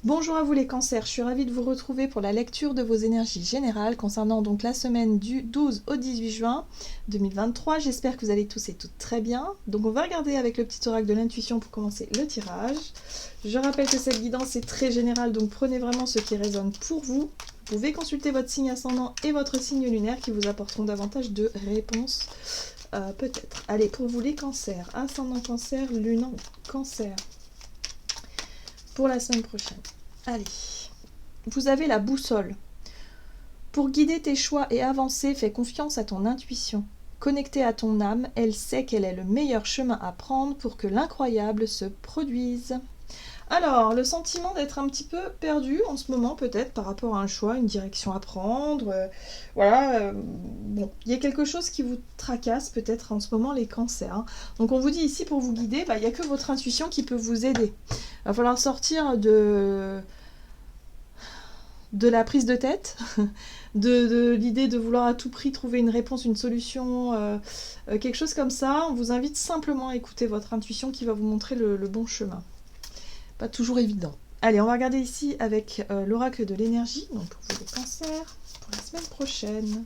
Bonjour à vous les cancers, je suis ravie de vous retrouver pour la lecture de vos énergies générales concernant donc la semaine du 12 au 18 juin 2023. J'espère que vous allez tous et toutes très bien. Donc on va regarder avec le petit oracle de l'intuition pour commencer le tirage. Je rappelle que cette guidance est très générale, donc prenez vraiment ce qui résonne pour vous. Vous pouvez consulter votre signe ascendant et votre signe lunaire qui vous apporteront davantage de réponses. Peut-être. Allez, pour vous les cancers, ascendant cancer, lune en cancer. Pour la semaine prochaine. Allez, vous avez la boussole. Pour guider tes choix et avancer, fais confiance à ton intuition. Connectée à ton âme, elle sait quel est le meilleur chemin à prendre pour que l'incroyable se produise. Alors, le sentiment d'être un petit peu perdu en ce moment, peut-être, par rapport à un choix, une direction à prendre. Bon, il y a quelque chose qui vous tracasse, peut-être, en ce moment, les cancers. Hein. Donc, on vous dit ici, pour vous guider, il n'y a que votre intuition qui peut vous aider. Il va falloir sortir de la prise de tête, de l'idée de vouloir à tout prix trouver une réponse, une solution, quelque chose comme ça. On vous invite simplement à écouter votre intuition qui va vous montrer le bon chemin. Pas toujours évident. Allez, on va regarder ici avec l'oracle de l'énergie, donc pour vous les cancers, pour la semaine prochaine.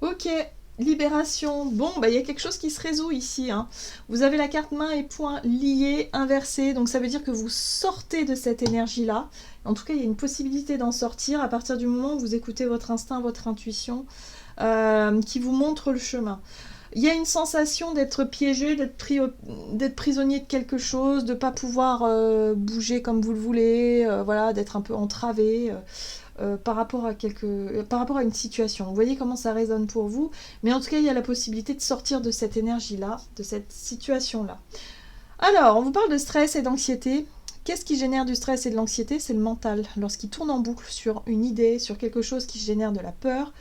Ok, libération. Bon, il y a quelque chose qui se résout ici. Hein. Vous avez la carte main et poing liés, inversés, donc ça veut dire que vous sortez de cette énergie-là. En tout cas, il y a une possibilité d'en sortir à partir du moment où vous écoutez votre instinct, votre intuition, qui vous montre le chemin. Il y a une sensation d'être piégé, d'être prisonnier de quelque chose, de ne pas pouvoir bouger comme vous le voulez, voilà, d'être un peu entravé par rapport à une situation. Vous voyez comment ça résonne pour vous, mais en tout cas, il y a la possibilité de sortir de cette énergie-là, de cette situation-là. Alors, on vous parle de stress et d'anxiété. Qu'est-ce qui génère du stress et de l'anxiété? C'est le mental. Lorsqu'il tourne en boucle sur une idée, sur quelque chose qui génère de la peur,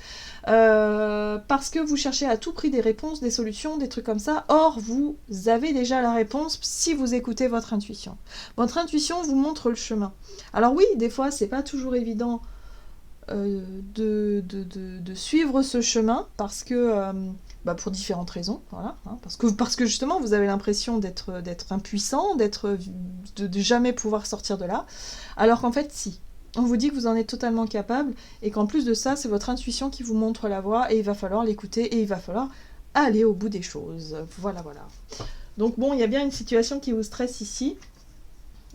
parce que vous cherchez à tout prix des réponses, des solutions, des trucs comme ça. Or, vous avez déjà la réponse si vous écoutez votre intuition. Votre intuition vous montre le chemin. Alors oui, des fois, c'est pas toujours évident de suivre ce chemin parce que pour différentes raisons, voilà, hein, parce que justement vous avez l'impression d'être impuissant, de jamais pouvoir sortir de là, alors qu'en fait si. On vous dit que vous en êtes totalement capable et qu'en plus de ça, c'est votre intuition qui vous montre la voie et il va falloir l'écouter et il va falloir aller au bout des choses. Voilà, voilà. Donc bon, il y a bien une situation qui vous stresse ici,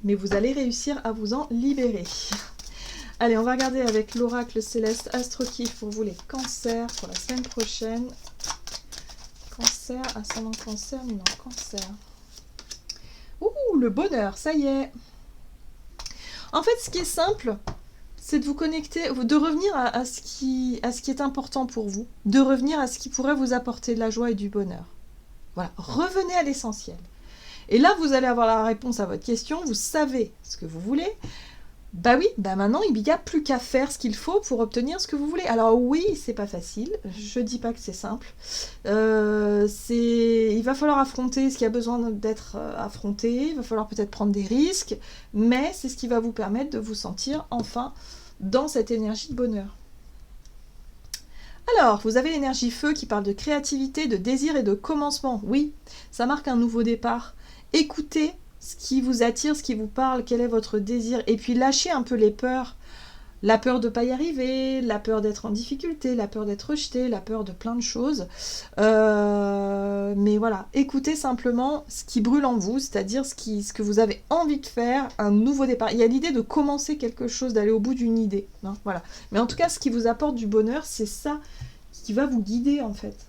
mais vous allez réussir à vous en libérer. Allez, on va regarder avec l'oracle céleste AstroKiff pour vous les cancers pour la semaine prochaine. Cancer, ascendant cancer, non, cancer. Ouh, le bonheur, ça y est. En fait, ce qui est simple, c'est de vous connecter, de revenir à ce qui est important pour vous, de revenir à ce qui pourrait vous apporter de la joie et du bonheur. Voilà, revenez à l'essentiel. Et là, vous allez avoir la réponse à votre question, vous savez ce que vous voulez. Bah oui, maintenant il n'y a plus qu'à faire ce qu'il faut pour obtenir ce que vous voulez. Alors oui, c'est pas facile, je dis pas que c'est simple. Il va falloir affronter ce qui a besoin d'être affronté, il va falloir peut-être prendre des risques, mais c'est ce qui va vous permettre de vous sentir enfin dans cette énergie de bonheur. Alors, vous avez l'énergie feu qui parle de créativité, de désir et de commencement. Oui, ça marque un nouveau départ. Écoutez ce qui vous attire, ce qui vous parle, quel est votre désir, et puis lâchez un peu les peurs. La peur de ne pas y arriver, la peur d'être en difficulté, la peur d'être rejeté, la peur de plein de choses. Mais voilà, écoutez simplement ce qui brûle en vous, c'est-à-dire ce que vous avez envie de faire, un nouveau départ. Il y a l'idée de commencer quelque chose, d'aller au bout d'une idée. Hein, voilà. Mais en tout cas, ce qui vous apporte du bonheur, c'est ça qui va vous guider en fait.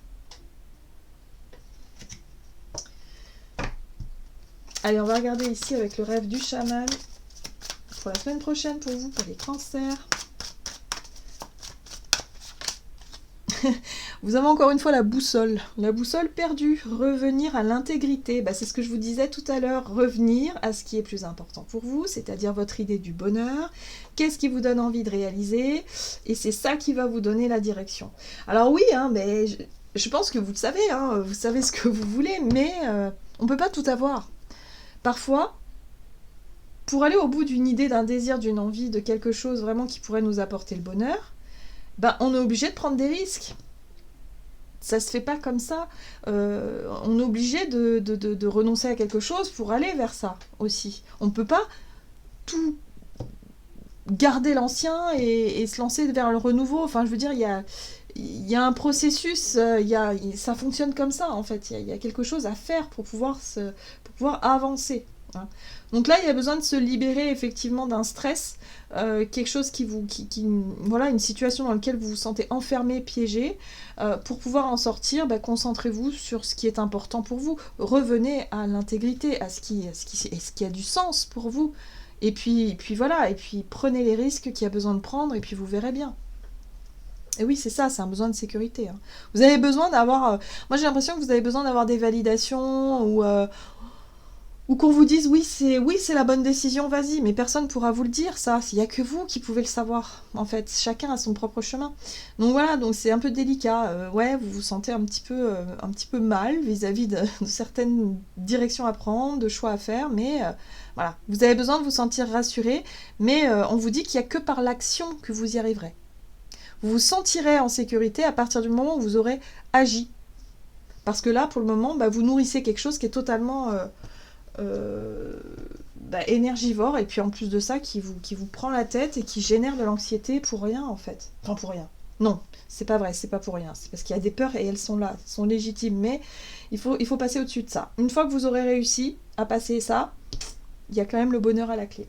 Allez, on va regarder ici avec le rêve du chaman pour la semaine prochaine pour vous, pour les cancers. Vous avez encore une fois la boussole perdue, revenir à l'intégrité. C'est ce que je vous disais tout à l'heure, revenir à ce qui est plus important pour vous, c'est-à-dire votre idée du bonheur, qu'est-ce qui vous donne envie de réaliser, et c'est ça qui va vous donner la direction. Alors oui, mais je pense que vous le savez, vous savez ce que vous voulez, mais on ne peut pas tout avoir. Parfois, pour aller au bout d'une idée, d'un désir, d'une envie, de quelque chose vraiment qui pourrait nous apporter le bonheur, on est obligé de prendre des risques. ça se fait pas comme ça. On est obligé de renoncer à quelque chose pour aller vers ça aussi. On peut pas tout garder l'ancien et se lancer vers le renouveau. Enfin, je veux dire, il y a un processus, ça fonctionne comme ça, en fait. Il y a quelque chose à faire pour pouvoir avancer. Hein. Donc là, il y a besoin de se libérer effectivement d'un stress, quelque chose voilà, une situation dans laquelle vous vous sentez enfermé, piégé. Pour pouvoir en sortir, concentrez-vous sur ce qui est important pour vous. Revenez à l'intégrité, à ce qui a du sens pour vous. Et puis voilà, et puis prenez les risques qu'il y a besoin de prendre, et puis vous verrez bien. Et oui, c'est ça, c'est un besoin de sécurité. Hein. Vous avez besoin d'avoir... moi, j'ai l'impression que vous avez besoin d'avoir des validations ou qu'on vous dise oui, c'est la bonne décision, vas-y. Mais personne ne pourra vous le dire, ça. Il n'y a que vous qui pouvez le savoir, en fait. Chacun a son propre chemin. Donc voilà, donc c'est un peu délicat. Ouais, vous vous sentez un petit peu mal vis-à-vis de certaines directions à prendre, de choix à faire, mais... voilà, vous avez besoin de vous sentir rassuré, mais on vous dit qu'il n'y a que par l'action que vous y arriverez. Vous vous sentirez en sécurité à partir du moment où vous aurez agi. Parce que là, pour le moment, vous nourrissez quelque chose qui est totalement énergivore, et puis en plus de ça, qui vous prend la tête et qui génère de l'anxiété pour rien, en fait. Enfin, pour rien. Non, c'est pas vrai, c'est pas pour rien. C'est parce qu'il y a des peurs et elles sont là, elles sont légitimes, mais il faut passer au-dessus de ça. Une fois que vous aurez réussi à passer ça, il y a quand même le bonheur à la clé.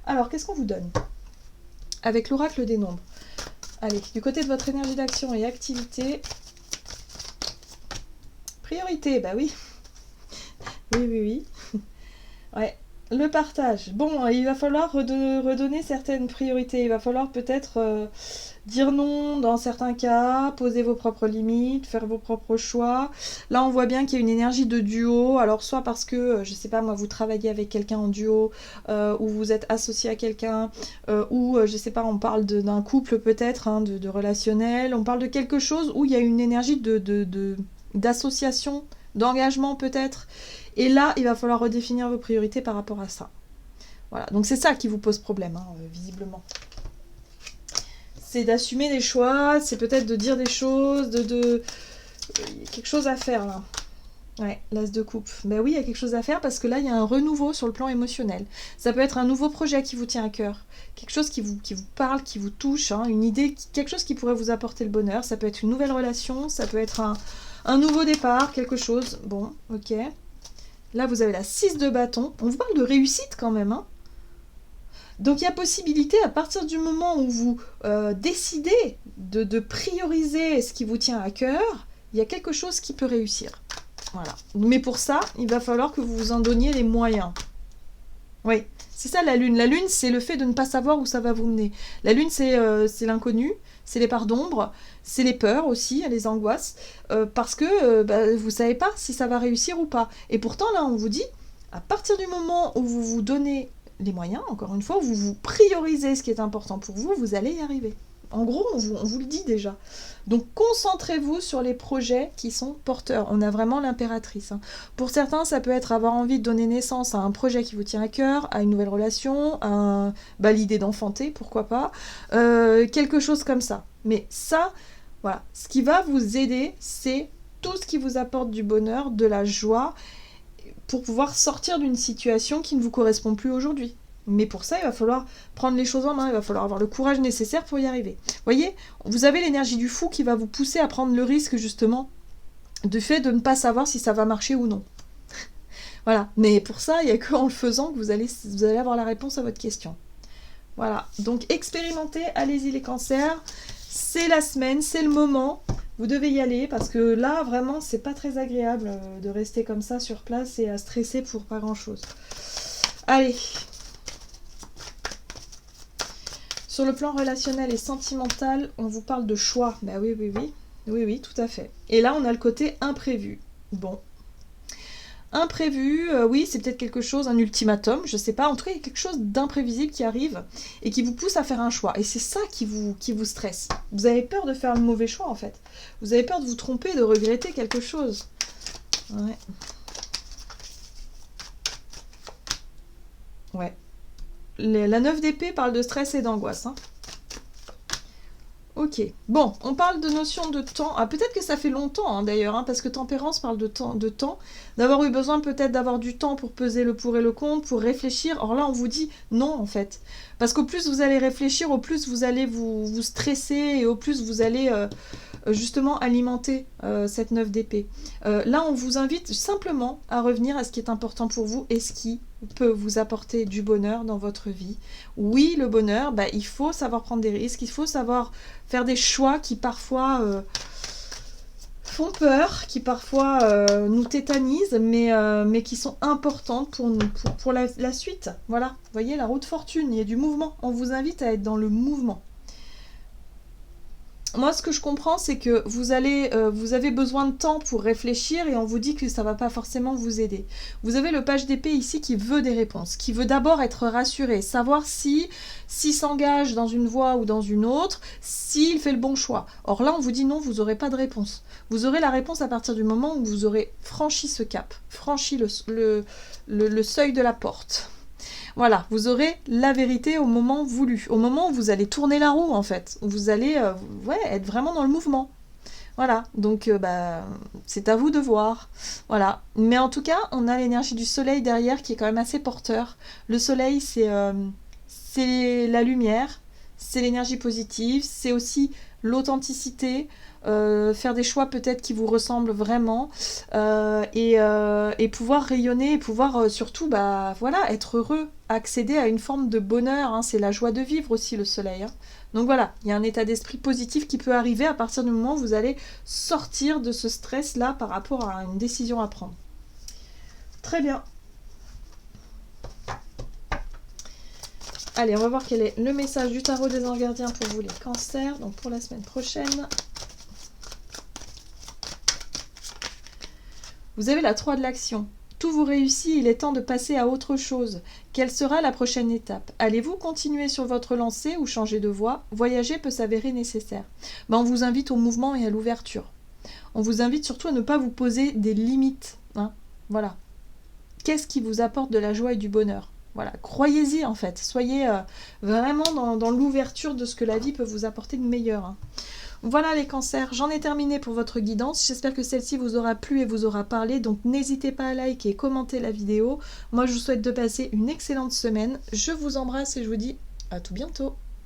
Alors, qu'est-ce qu'on vous donne avec l'oracle des nombres? Allez, du côté de votre énergie d'action et activité, priorité, bah oui. Oui. Ouais, le partage. Bon, il va falloir redonner certaines priorités. Il va falloir peut-être dire non dans certains cas, poser vos propres limites, faire vos propres choix. Là, on voit bien qu'il y a une énergie de duo. Alors, soit parce que, je sais pas moi, vous travaillez avec quelqu'un en duo, ou vous êtes associé à quelqu'un, ou, je sais pas, on parle d'un couple peut-être, hein, de relationnel. On parle de quelque chose où il y a une énergie d'association, d'engagement peut-être. Et là, il va falloir redéfinir vos priorités par rapport à ça. Voilà, donc c'est ça qui vous pose problème, hein, visiblement. C'est d'assumer des choix, c'est peut-être de dire des choses, il y a quelque chose à faire, là. Ouais, l'as de coupe. Ben oui, il y a quelque chose à faire parce que là, il y a un renouveau sur le plan émotionnel. Ça peut être un nouveau projet qui vous tient à cœur, quelque chose qui vous parle, qui vous touche, hein, une idée, quelque chose qui pourrait vous apporter le bonheur. Ça peut être une nouvelle relation, ça peut être un nouveau départ, quelque chose. Bon, ok. Là, vous avez la 6 de bâton. On vous parle de réussite quand même, hein. Donc, il y a possibilité, à partir du moment où vous décidez de prioriser ce qui vous tient à cœur, il y a quelque chose qui peut réussir. Voilà. Mais pour ça, il va falloir que vous vous en donniez les moyens. Oui, c'est ça la lune. La lune, c'est le fait de ne pas savoir où ça va vous mener. La lune, c'est l'inconnu, c'est les parts d'ombre, c'est les peurs aussi, les angoisses, parce que vous ne savez pas si ça va réussir ou pas. Et pourtant, là, on vous dit, à partir du moment où vous vous donnez les moyens, encore une fois, où vous priorisez ce qui est important pour vous, vous allez y arriver. En gros, on vous le dit déjà. Donc, concentrez-vous sur les projets qui sont porteurs. On a vraiment l'impératrice. Hein. Pour certains, ça peut être avoir envie de donner naissance à un projet qui vous tient à cœur, à une nouvelle relation, à l'idée d'enfanter, pourquoi pas. Quelque chose comme ça. Mais ça, voilà. Ce qui va vous aider, c'est tout ce qui vous apporte du bonheur, de la joie, pour pouvoir sortir d'une situation qui ne vous correspond plus aujourd'hui. Mais pour ça, il va falloir prendre les choses en main, il va falloir avoir le courage nécessaire pour y arriver. Vous voyez, vous avez l'énergie du fou qui va vous pousser à prendre le risque, justement, du fait de ne pas savoir si ça va marcher ou non. Voilà, mais pour ça, il n'y a qu'en le faisant que vous allez avoir la réponse à votre question. Voilà, donc expérimentez, allez-y les cancers, c'est la semaine, c'est le moment, vous devez y aller, parce que là, vraiment, c'est pas très agréable de rester comme ça sur place et à stresser pour pas grand-chose. Allez. Sur le plan relationnel et sentimental, on vous parle de choix. Ben oui, tout à fait. Et là, on a le côté imprévu. Bon. Imprévu, oui, c'est peut-être quelque chose, un ultimatum, je sais pas. En tout cas, il y a quelque chose d'imprévisible qui arrive et qui vous pousse à faire un choix. Et c'est ça qui vous stresse. Vous avez peur de faire le mauvais choix, en fait. Vous avez peur de vous tromper, de regretter quelque chose. Ouais. Ouais. La 9 d'épée parle de stress et d'angoisse. Hein. Ok. Bon, on parle de notion de temps. Ah, peut-être que ça fait longtemps, hein, d'ailleurs, hein, parce que tempérance parle de temps, d'avoir eu besoin peut-être d'avoir du temps pour peser le pour et le contre, pour réfléchir. Or là, on vous dit non, en fait. Parce qu'au plus vous allez réfléchir, au plus vous allez vous stresser et au plus vous allez justement alimenter cette 9 d'épée. Là, on vous invite simplement à revenir à ce qui est important pour vous et ce qui peut vous apporter du bonheur dans votre vie. Oui, le bonheur, bah, il faut savoir prendre des risques, il faut savoir faire des choix qui parfois font peur, qui parfois nous tétanisent, mais qui sont importantes pour nous, pour la suite. Voilà, vous voyez, la route fortune, il y a du mouvement. On vous invite à être dans le mouvement. Moi, ce que je comprends, c'est que vous avez besoin de temps pour réfléchir et on vous dit que ça ne va pas forcément vous aider. Vous avez le page d'épée ici qui veut des réponses, qui veut d'abord être rassuré, savoir s'il s'engage dans une voie ou dans une autre, s'il fait le bon choix. Or là, on vous dit non, vous n'aurez pas de réponse. Vous aurez la réponse à partir du moment où vous aurez franchi ce cap, franchi le seuil de la porte. Voilà, vous aurez la vérité au moment voulu, au moment où vous allez tourner la roue en fait, où vous allez être vraiment dans le mouvement. Voilà, donc c'est à vous de voir. Voilà, mais en tout cas, on a l'énergie du soleil derrière qui est quand même assez porteur. Le soleil, c'est la lumière, c'est l'énergie positive, c'est aussi l'authenticité, faire des choix peut-être qui vous ressemblent vraiment et pouvoir rayonner et pouvoir surtout être heureux, accéder à une forme de bonheur, hein. C'est la joie de vivre aussi le soleil, hein. Donc voilà, il y a un état d'esprit positif qui peut arriver à partir du moment où vous allez sortir de ce stress là par rapport à une décision à prendre. Très bien. Allez, on va voir quel est le message du tarot des anges gardiens pour vous les cancers, donc pour la semaine prochaine. Vous avez la 3 de l'action. Tout vous réussit, il est temps de passer à autre chose. Quelle sera la prochaine étape? Allez-vous continuer sur votre lancée ou changer de voie? Voyager peut s'avérer nécessaire. On vous invite au mouvement et à l'ouverture. On vous invite surtout à ne pas vous poser des limites, hein. Voilà. Qu'est-ce qui vous apporte de la joie et du bonheur? Voilà, croyez-y en fait. Soyez vraiment dans l'ouverture de ce que la vie peut vous apporter de meilleur, hein. Voilà les cancers, j'en ai terminé pour votre guidance. J'espère que celle-ci vous aura plu et vous aura parlé. Donc n'hésitez pas à liker et commenter la vidéo. Moi je vous souhaite de passer une excellente semaine. Je vous embrasse et je vous dis à tout bientôt.